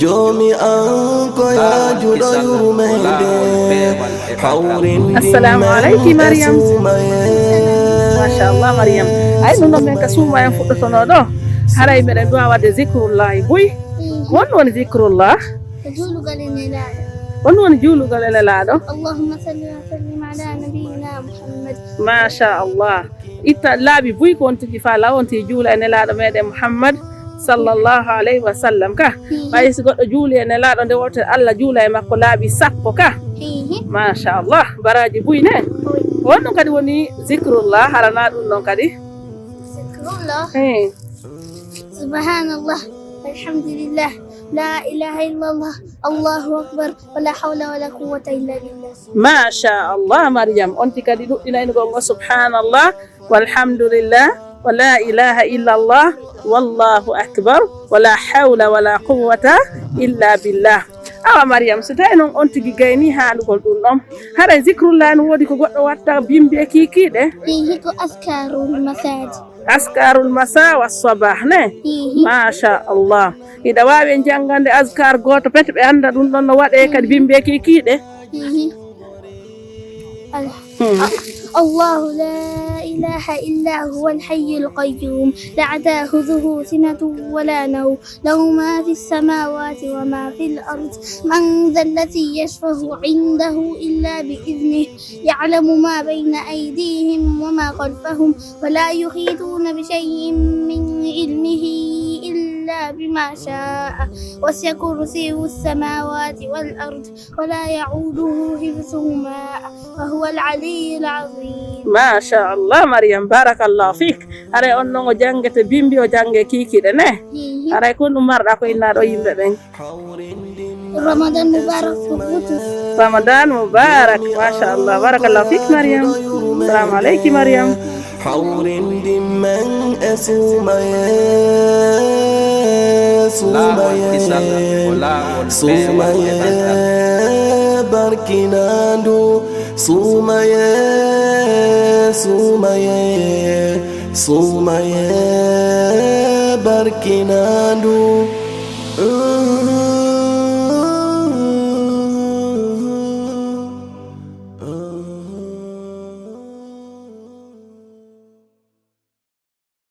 jomi an ko yajuɗo yurmede hawrindin Assalamu aleykum men e Mariam. sumaye Machallah Mariam, ay ɗum ɗon men ka suuma en fuɗɗotono ɗo haray meɗen duwa wadde zicrullahi boy. Won woni zicrullah? جولوا النلال Won woni juulugol e lelaɗo? اللهم صل وسلم على نبينا محمد Machallah, itta laaɓi buy ko wontiki fa lawonti juula e nelaɗo meɗen Muhammad sallllahu alayhi wa sallam ka. ɓay so goɗɗo juuli e nelaɗo nde woto Allah juula e makko laaɓi sappo ka. فيه Machallah, baraji buy ne. Won ɗum kadi woni zicrullah harana ɗum ɗon kadi. ذكر الله Eh. سبحان الله الحمد لله لا إله إلا الله الله أكبر ولا حول ولا قوة إلا بالله Machallah Mariam, onti kadi ɗuɗɗinaynugol ngo subhanallah walhamdulillah wa la ilaha illallah wallahu akbar wala hawla wala quwwata illa billah. Awa Mariam, so tawi noon on tigi gayni haalugol ɗum ɗon haɗa zicrullah no woodi ko goɗɗo watta bimbi e kikiɗe فيه أذكار المساجد askarul masa wa sabah ne. فيه Machallah, ina wawi en janngande askar goto pete ɓe anda ɗum ɗon no waɗe kadi bimbi e kikiɗe. فيه الله لا إله إلا هو الحي القيوم لا تأخذه سنة ولا نوم له ما في السماوات وما في الأرض من ذا الذي يشفع عنده إلا بإذنه يعلم ما بين أيديهم وما خلفهم ولا يحيطون بشيء من علمه إلا بما شاء وسع كرسيه السماوات والأرض ولا يعوده حفظهما وهو العلي العظيم Machallah Mariam, barakallahu fik. Aray on noon o janggete bimbi o jangge kikiɗe ne. Aray kon ɗum marɗa ko innaɗo yimɓe ɓen. رمضان مبارك فوتو Ramadan mubarak, machallah, barakallahu fik Mariam. Assalamu aleykum Mariam. hawrindin men e sumaye sumaye barkinandu sumaye sumaye barkinandu